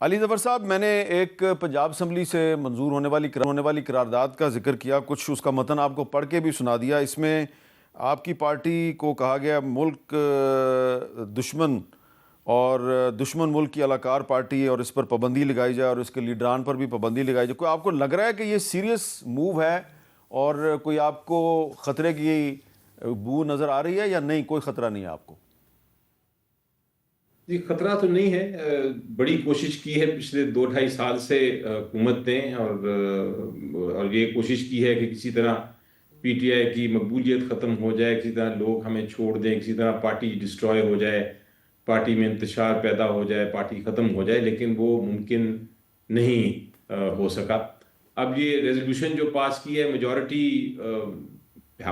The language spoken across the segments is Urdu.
علی ظفر صاحب، میں نے ایک پنجاب اسمبلی سے منظور ہونے والی قرارداد کا ذکر کیا، کچھ اس کا متن آپ کو پڑھ کے بھی سنا دیا۔ اس میں آپ کی پارٹی کو کہا گیا ملک دشمن اور دشمن ملک کی الاکار پارٹی، اور اس پر پابندی لگائی جائے اور اس کے لیڈران پر بھی پابندی لگائی جائے۔ کوئی آپ کو لگ رہا ہے کہ یہ سیریس موو ہے اور کوئی آپ کو خطرے کی بو نظر آ رہی ہے یا نہیں؟ کوئی خطرہ نہیں ہے آپ کو؟ جی، خطرہ تو نہیں ہے۔ بڑی کوشش کی ہے پچھلے 2-2.5 سال سے حکومت نے، اور یہ کوشش کی ہے کہ کسی طرح پی ٹی آئی کی مقبولیت ختم ہو جائے، کسی طرح لوگ ہمیں چھوڑ دیں، کسی طرح پارٹی ڈسٹروائے ہو جائے، پارٹی میں انتشار پیدا ہو جائے، پارٹی ختم ہو جائے، لیکن وہ ممکن نہیں ہو سکا۔ اب یہ ریزولوشن جو پاس کی ہے، میجورٹی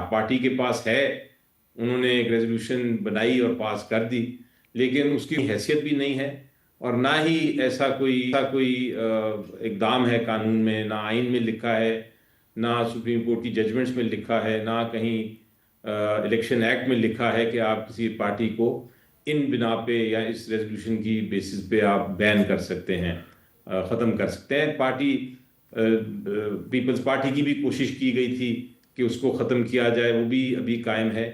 پارٹی کے پاس ہے، انہوں نے ایک ریزولوشن بنائی اور پاس کر دی، لیکن اس کی حیثیت بھی نہیں ہے، اور نہ ہی ایسا کوئی اقدام ہے قانون میں، نہ آئین میں لکھا ہے، نہ سپریم کورٹ کی ججمنٹس میں لکھا ہے، نہ کہیں الیکشن ایکٹ میں لکھا ہے کہ آپ کسی پارٹی کو ان بنا پہ یا اس ریزولوشن کی بیسس پہ آپ بین کر سکتے ہیں، ختم کر سکتے ہیں۔ پیپلز پارٹی کی بھی کوشش کی گئی تھی کہ اس کو ختم کیا جائے، وہ بھی ابھی قائم ہے۔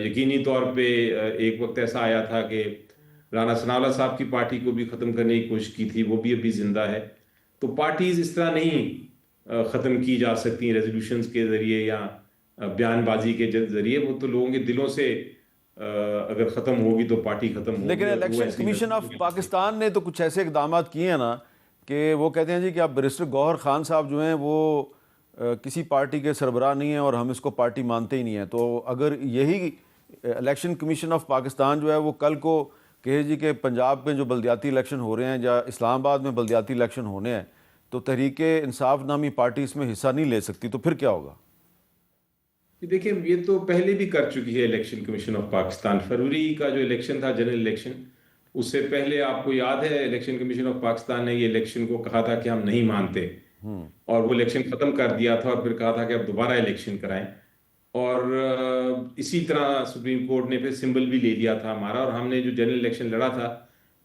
یقینی طور پہ ایک وقت ایسا آیا تھا کہ رانا ثناءاللہ صاحب کی پارٹی کو بھی ختم کرنے کی کوشش کی تھی، وہ بھی ابھی زندہ ہے۔ تو پارٹیز اس طرح نہیں ختم کی جا سکتی ریزولوشنز کے ذریعے یا بیان بازی کے ذریعے، وہ تو لوگوں کے دلوں سے اگر ختم ہوگی تو پارٹی ختم ہوگی۔ لیکن الیکشن کمیشن آف پاکستان نے تو کچھ ایسے اقدامات کیے ہیں نا کہ وہ کہتے ہیں جی کہ اب بیرسٹر گوہر خان صاحب جو ہیں وہ کسی پارٹی کے سربراہ نہیں ہیں اور ہم اس کو پارٹی مانتے ہی نہیں ہیں۔ تو اگر یہی الیکشن کمیشن آف پاکستان جو ہے وہ کل کو کہے جی کہ پنجاب میں جو بلدیاتی الیکشن ہو رہے ہیں یا اسلام آباد میں بلدیاتی الیکشن ہونے ہیں تو تحریک انصاف نامی پارٹی اس میں حصہ نہیں لے سکتی، تو پھر کیا ہوگا؟ دیکھیں، یہ تو پہلے بھی کر چکی ہے الیکشن کمیشن آف پاکستان۔ فروری کا جو الیکشن تھا، جنرل الیکشن، اس سے پہلے آپ کو یاد ہے الیکشن کمیشن آف پاکستان نے یہ الیکشن کو کہا تھا کہ ہم نہیں مانتے، اور وہ الیکشن ختم کر دیا تھا، اور پھر کہا تھا کہ اب دوبارہ الیکشن کرائیں۔ اور اسی طرح سپریم کورٹ نے پھر سمبل بھی لے لیا تھا ہمارا، اور ہم نے جو جنرل الیکشن لڑا تھا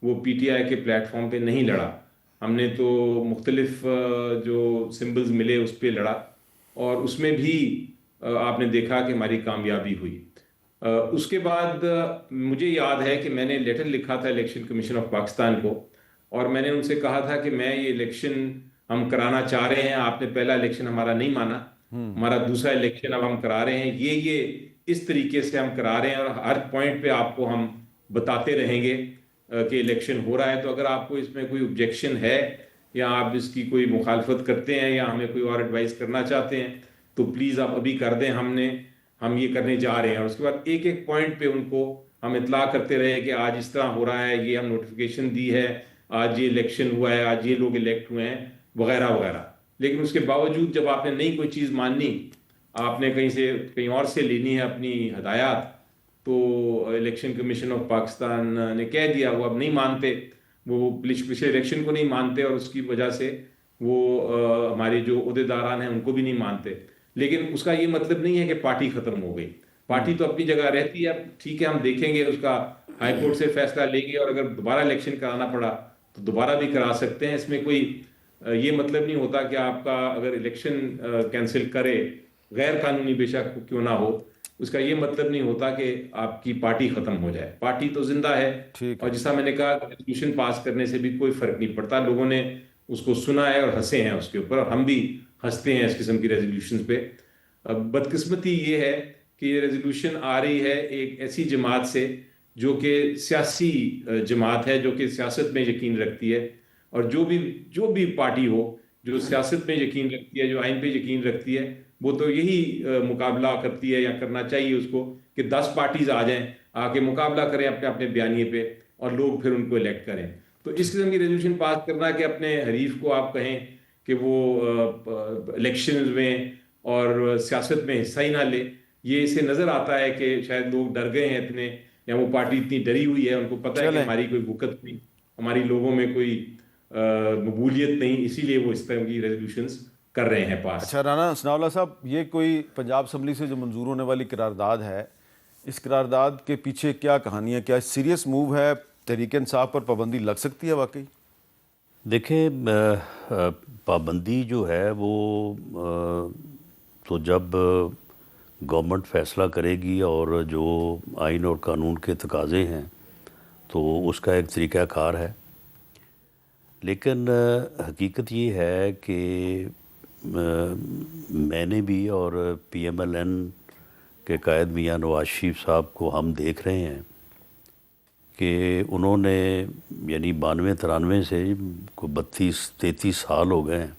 وہ پی ٹی آئی کے پلیٹ فارم پہ نہیں لڑا، ہم نے تو مختلف جو سمبلز ملے اس پہ لڑا، اور اس میں بھی آپ نے دیکھا کہ ہماری کامیابی ہوئی۔ اس کے بعد مجھے یاد ہے کہ میں نے لیٹر لکھا تھا الیکشن کمیشن آف پاکستان کو، اور میں نے ان سے کہا تھا کہ میں یہ الیکشن ہم کرانا چاہ رہے ہیں، آپ نے پہلا الیکشن ہمارا نہیں مانا، ہمارا دوسرا الیکشن اب ہم کرا رہے ہیں، یہ اس طریقے سے ہم کرا رہے ہیں، اور ہر پوائنٹ پہ آپ کو ہم بتاتے رہیں گے کہ الیکشن ہو رہا ہے۔ تو اگر آپ کو اس میں کوئی آبجیکشن ہے یا آپ اس کی کوئی مخالفت کرتے ہیں یا ہمیں کوئی اور ایڈوائز کرنا چاہتے ہیں تو پلیز آپ ابھی کر دیں، ہم یہ کرنے جا رہے ہیں۔ اور اس کے بعد ایک ایک پوائنٹ پہ ان کو ہم اطلاع کرتے رہے کہ آج اس طرح ہو رہا ہے، یہ ہم نوٹیفیکیشن دی ہے، آج یہ الیکشن ہوا ہے، آج یہ لوگ الیکٹ ہوئے ہیں، وغیرہ وغیرہ۔ لیکن اس کے باوجود جب آپ نے نہیں کوئی چیز ماننی، آپ نے کہیں اور سے لینی ہے اپنی ہدایات، تو الیکشن کمیشن آف پاکستان نے کہہ دیا وہ اب نہیں مانتے، وہ پچھلے الیکشن کو نہیں مانتے، اور اس کی وجہ سے وہ ہمارے جو عہدیداران ہیں ان کو بھی نہیں مانتے۔ لیکن اس کا یہ مطلب نہیں ہے کہ پارٹی ختم ہو گئی، پارٹی تو اپنی جگہ رہتی ہے۔ ٹھیک ہے، ہم دیکھیں گے، اس کا ہائی کورٹ سے فیصلہ لیں گے، اور اگر دوبارہ الیکشن کرانا پڑا تو دوبارہ بھی کرا سکتے ہیں۔ اس میں کوئی یہ مطلب نہیں ہوتا کہ آپ کا اگر الیکشن کینسل کرے، غیر قانونی بے شک کیوں نہ ہو، اس کا یہ مطلب نہیں ہوتا کہ آپ کی پارٹی ختم ہو جائے۔ پارٹی تو زندہ ہے، اور جیسا میں نے کہا ریزولوشن پاس کرنے سے بھی کوئی فرق نہیں پڑتا، لوگوں نے اس کو سنا ہے اور ہنسے ہیں اس کے اوپر، اور ہم بھی ہنستے ہیں اس قسم کی ریزولوشنز پہ۔ بدقسمتی یہ ہے کہ یہ ریزولوشن آ رہی ہے ایک ایسی جماعت سے جو کہ سیاسی جماعت ہے، جو کہ سیاست میں یقین رکھتی ہے، اور جو بھی پارٹی ہو جو سیاست میں یقین رکھتی ہے، جو آئین پہ یقین رکھتی ہے، وہ تو یہی مقابلہ کرتی ہے یا کرنا چاہیے اس کو کہ 10 پارٹیز آ جائیں، آ کے مقابلہ کریں اپنے اپنے بیانیے پہ، اور لوگ پھر ان کو الیکٹ کریں۔ تو اس قسم کی ریزولوشن پاس کرنا کہ اپنے حریف کو آپ کہیں کہ وہ الیکشنز میں اور سیاست میں حصہ ہی نہ لے، یہ اسے نظر آتا ہے کہ شاید لوگ ڈر گئے ہیں اتنے، یا وہ پارٹی اتنی ڈری ہوئی ہے، ان کو پتہ ہے کہ ہماری کوئی وقت نہیں، ہماری لوگوں میں کوئی مقبولیت نہیں، اسی لیے وہ اس طرح کی ریزولوشنز کر رہے ہیں پاس۔ اچھا رانا ثناءاللہ صاحب، یہ کوئی پنجاب اسمبلی سے جو منظور ہونے والی قرارداد ہے، اس قرارداد کے پیچھے کیا کہانی ہے؟ کیا سیریس موو ہے تحریک انصاف پر پابندی لگ سکتی ہے واقعی؟ دیکھیں پابندی جو ہے وہ تو جب گورنمنٹ فیصلہ کرے گی اور جو آئین اور قانون کے تقاضے ہیں تو اس کا ایک طریقہ کار ہے، لیکن حقیقت یہ ہے کہ میں نے بھی اور پی ایم ایل این کے قائد میاں نواز شریف صاحب کو ہم دیکھ رہے ہیں کہ انہوں نے یعنی 92-93 سے کو 32-33 سال ہو گئے ہیں،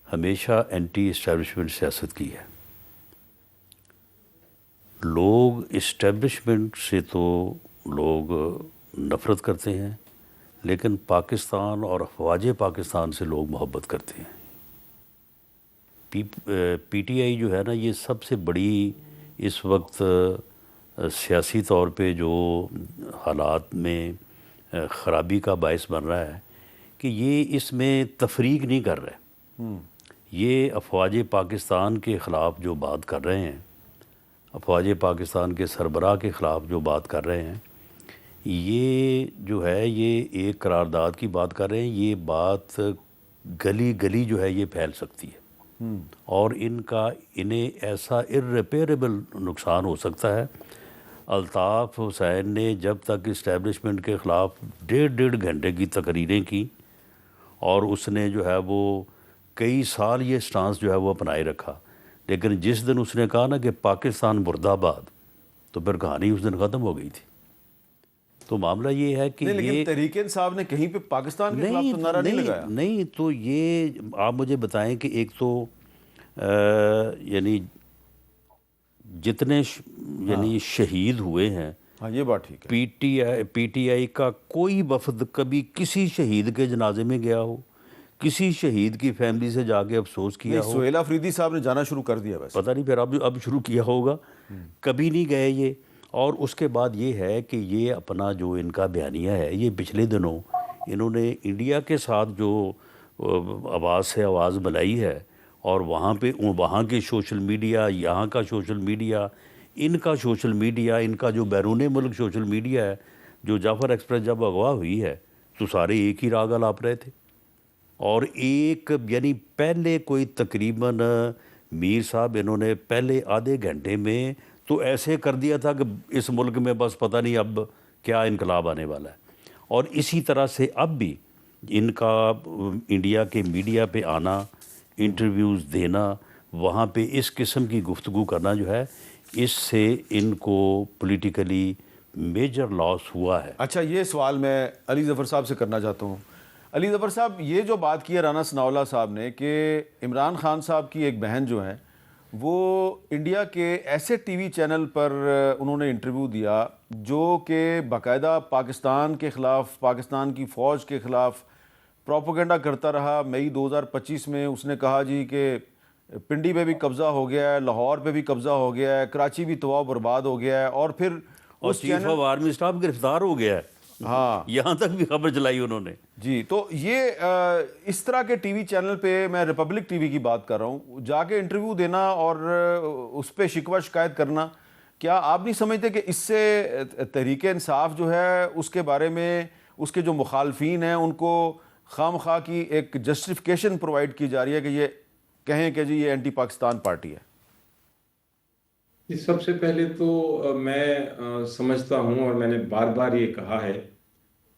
ہمیشہ اینٹی اسٹیبلشمنٹ سیاست کی ہے۔ لوگ اسٹیبلشمنٹ سے تو لوگ نفرت کرتے ہیں، لیکن پاکستان اور افواج پاکستان سے لوگ محبت کرتے ہیں۔ پی ٹی آئی جو ہے نا، یہ سب سے بڑی اس وقت سیاسی طور پہ جو حالات میں خرابی کا باعث بن رہا ہے کہ یہ اس میں تفریق نہیں کر رہے۔ یہ افواج پاکستان کے خلاف جو بات کر رہے ہیں، افواج پاکستان کے سربراہ کے خلاف جو بات کر رہے ہیں، یہ جو ہے یہ ایک قرارداد کی بات کر رہے ہیں۔ یہ بات گلی گلی جو ہے یہ پھیل سکتی ہے اور انہیں ایسا irreparable نقصان ہو سکتا ہے۔ الطاف حسین نے جب تک اسٹیبلشمنٹ کے خلاف 1.5 گھنٹے کی تقریریں کی اور اس نے جو ہے وہ کئی سال یہ سٹانس جو ہے وہ اپنائے رکھا، لیکن جس دن اس نے کہا نا کہ پاکستان مرد آباد، تو پھر کہانی اس دن ختم ہو گئی تھی۔ تو معاملہ یہ ہے کہ لیکن تحریک انصاف نے کہیں پہ پاکستان کے خلاف تو نعرہ نہیں لگایا۔ نہیں، تو یہ آپ مجھے بتائیں کہ ایک تو یعنی جتنے یعنی شہید ہوئے ہیں، ہاں یہ بات ٹھیک ہے، پی ٹی آئی کا کوئی وفد کبھی کسی شہید کے جنازے میں گیا ہو، کسی شہید کی فیملی سے جا کے افسوس کیا ہو؟ سہیل افریدی صاحب نے جانا شروع کر دیا ویسے، پتہ نہیں پھر اب شروع کیا ہوگا، کبھی نہیں گئے یہ۔ اور اس کے بعد یہ ہے کہ یہ اپنا جو ان کا بیانیہ ہے، یہ پچھلے دنوں انہوں نے انڈیا کے ساتھ جو آواز سے آواز ملائی ہے، اور وہاں پہ وہاں کے سوشل میڈیا، یہاں کا سوشل میڈیا، ان کا سوشل میڈیا، ان کا جو بیرون ملک سوشل میڈیا ہے، جو جعفر ایکسپریس جب اغوا ہوئی ہے تو سارے ایک ہی راگ الاپ رہے تھے، اور ایک یعنی پہلے کوئی تقریباً میر صاحب انہوں نے پہلے آدھے گھنٹے میں تو ایسے کر دیا تھا کہ اس ملک میں بس پتہ نہیں اب کیا انقلاب آنے والا ہے۔ اور اسی طرح سے اب بھی ان کا انڈیا کے میڈیا پہ آنا، انٹرویوز دینا، وہاں پہ اس قسم کی گفتگو کرنا جو ہے، اس سے ان کو پولیٹیکلی میجر لاس ہوا ہے۔ اچھا، یہ سوال میں علی ظفر صاحب سے کرنا چاہتا ہوں۔ علی ظفر صاحب، یہ جو بات کی ہے رانا ثناءاللہ صاحب نے کہ عمران خان صاحب کی ایک بہن جو ہے وہ انڈیا کے ایسے ٹی وی چینل پر انہوں نے انٹرویو دیا جو کہ باقاعدہ پاکستان کے خلاف، پاکستان کی فوج کے خلاف پروپیگنڈا کرتا رہا۔ مئی 2025 میں اس نے کہا جی کہ پنڈی پہ بھی قبضہ ہو گیا ہے، لاہور پہ بھی قبضہ ہو گیا ہے، کراچی بھی تباہ و برباد ہو گیا ہے، اور پھر اور چیف آف آرمی اسٹاف گرفتار ہو گیا ہے، ہاں یہاں تک بھی خبر چلائی انہوں نے۔ جی، تو یہ اس طرح کے ٹی وی چینل پہ، میں ریپبلک ٹی وی کی بات کر رہا ہوں، جا کے انٹرویو دینا اور اس پہ شکوہ شکایت کرنا، کیا آپ نہیں سمجھتے کہ اس سے تحریک انصاف جو ہے اس کے بارے میں اس کے جو مخالفین ہیں ان کو خام خواہ کی ایک جسٹیفیکیشن پرووائڈ کی جا رہی ہے کہ یہ کہیں کہ جی یہ اینٹی پاکستان پارٹی ہے؟ سب سے پہلے تو میں سمجھتا ہوں اور میں نے بار بار یہ کہا ہے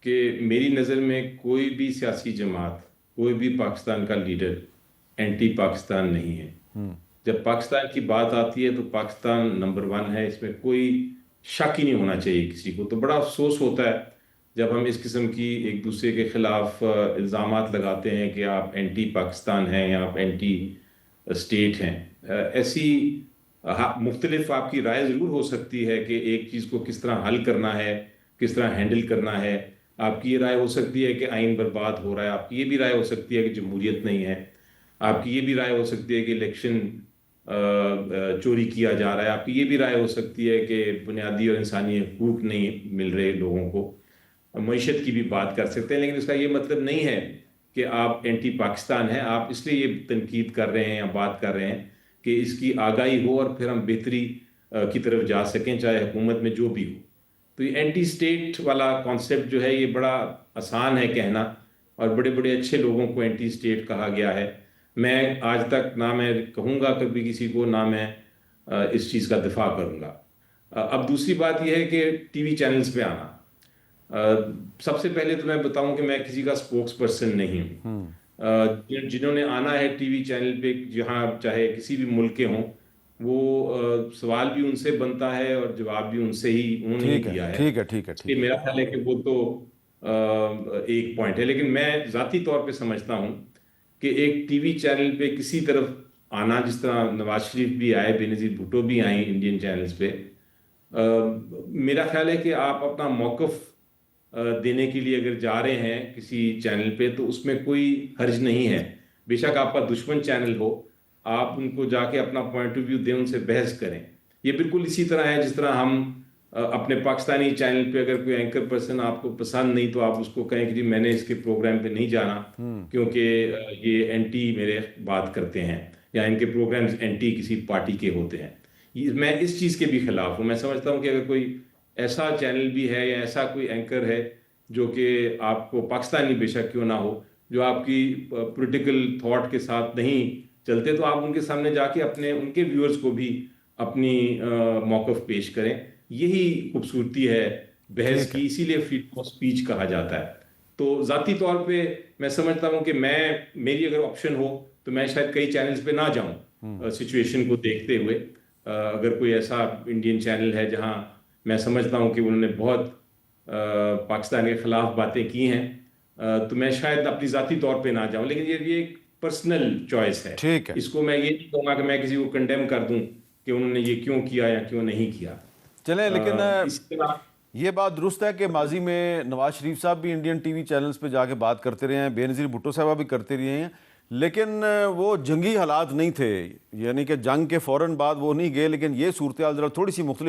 کہ میری نظر میں کوئی بھی سیاسی جماعت، کوئی بھی پاکستان کا لیڈر اینٹی پاکستان نہیں ہے۔ جب پاکستان کی بات آتی ہے تو پاکستان نمبر 1 ہے، اس میں کوئی شک ہی نہیں ہونا چاہیے کسی کو۔ تو بڑا افسوس ہوتا ہے جب ہم اس قسم کی ایک دوسرے کے خلاف الزامات لگاتے ہیں کہ آپ اینٹی پاکستان ہیں یا آپ اینٹی اسٹیٹ ہیں۔ ایسی مختلف آپ کی رائے ضرور ہو سکتی ہے کہ ایک چیز کو کس طرح حل کرنا ہے، کس طرح ہینڈل کرنا ہے۔ آپ کی یہ رائے ہو سکتی ہے کہ آئین برباد ہو رہا ہے، آپ کی یہ بھی رائے ہو سکتی ہے کہ جمہوریت نہیں ہے، آپ کی یہ بھی رائے ہو سکتی ہے کہ الیکشن چوری کیا جا رہا ہے، آپ کی یہ بھی رائے ہو سکتی ہے کہ بنیادی اور انسانی حقوق نہیں مل رہے لوگوں کو، معیشت کی بھی بات کر سکتے ہیں۔ لیکن اس کا یہ مطلب نہیں ہے کہ آپ اینٹی پاکستان ہیں۔ آپ اس لیے یہ تنقید کر رہے ہیں یا بات کر رہے ہیں کہ اس کی آگاہی ہو اور پھر ہم بہتری کی طرف جا سکیں، چاہے حکومت میں جو بھی ہو۔ تو یہ اینٹی اسٹیٹ والا کانسیپٹ جو ہے یہ بڑا آسان ہے کہنا، اور بڑے بڑے اچھے لوگوں کو اینٹی اسٹیٹ کہا گیا ہے. میں آج تک نہ میں کہوں گا کبھی کسی کو، نہ میں اس چیز کا دفاع کروں گا. اب دوسری بات یہ ہے کہ ٹی وی چینلز پہ آنا. سب سے پہلے تو میں بتاؤں کہ میں کسی کا سپوکس پرسن نہیں ہوں. جنہوں نے آنا ہے ٹی وی چینل پہ، جہاں چاہے کسی بھی ملک کے ہوں، وہ سوال بھی ان سے بنتا ہے اور جواب بھی ان سے ہی انہوں نے دیا ہے. ٹھیک ہے. میرا خیال ہے کہ وہ تو ایک پوائنٹ ہے. لیکن میں ذاتی طور پہ سمجھتا ہوں کہ ایک ٹی وی چینل پہ کسی طرف آنا، جس طرح نواز شریف بھی آئے، بے نظیر بھٹو بھی آئیں انڈین چینلز پہ، میرا خیال ہے کہ آپ اپنا موقف دینے کے لیے اگر جا رہے ہیں کسی چینل پہ تو اس میں کوئی حرج نہیں ہے. بے شک آپ کا دشمن چینل ہو، آپ ان کو جا کے اپنا پوائنٹ آف ویو دیں، ان سے بحث کریں. یہ بالکل اسی طرح ہے جس طرح ہم اپنے پاکستانی چینل پہ اگر کوئی اینکر پرسن آپ کو پسند نہیں تو آپ اس کو کہیں کہ جی میں نے اس کے پروگرام پہ نہیں جانا کیونکہ یہ اینٹی میرے بات کرتے ہیں، یا ان کے پروگرامز اینٹی کسی پارٹی کے ہوتے ہیں. میں اس چیز کے بھی خلاف ہوں. میں سمجھتا ہوں کہ اگر کوئی ایسا چینل بھی ہے یا ایسا کوئی اینکر ہے جو کہ آپ کو پاکستانی بے شک کیوں نہ ہو، جو آپ کی پولیٹیکل تھاٹ کے ساتھ نہیں چلتے، تو آپ ان کے سامنے جا کے ان کے ویورز کو بھی اپنی موقف پیش کریں. یہی خوبصورتی ہے بحث کی، اسی لیے فریڈم آف اسپیچ کہا جاتا ہے. تو ذاتی طور پہ میں سمجھتا ہوں کہ میری اگر آپشن ہو تو میں شاید کئی چینلز پہ نہ جاؤں سچویشن کو دیکھتے ہوئے. اگر کوئی ایسا انڈین چینل ہے جہاں میں سمجھتا ہوں کہ انہوں نے بہت پاکستان کے خلاف باتیں کی ہیں، تو میں شاید اپنی ذاتی طور پہ نہ جاؤں. لیکن یہ ایک پرسنل چوائس ہے. اس کو میں یہ نہیں کہوں گا کہ میں کسی کو کنڈیم کر دوں کہ انہوں نے یہ کیوں کیا یا کیوں نہیں کیا. چلیں، لیکن یہ بات درست ہے کہ ماضی میں نواز شریف صاحب بھی انڈین ٹی وی چینلز پہ جا کے بات کرتے رہے ہیں، بے نظیر بھٹو صاحبہ بھی کرتے رہے ہیں، لیکن وہ جنگی حالات نہیں تھے، یعنی کہ جنگ کے فوراً بعد وہ نہیں گئے. لیکن یہ صورتحال ذرا تھوڑی سی مختلف ہے.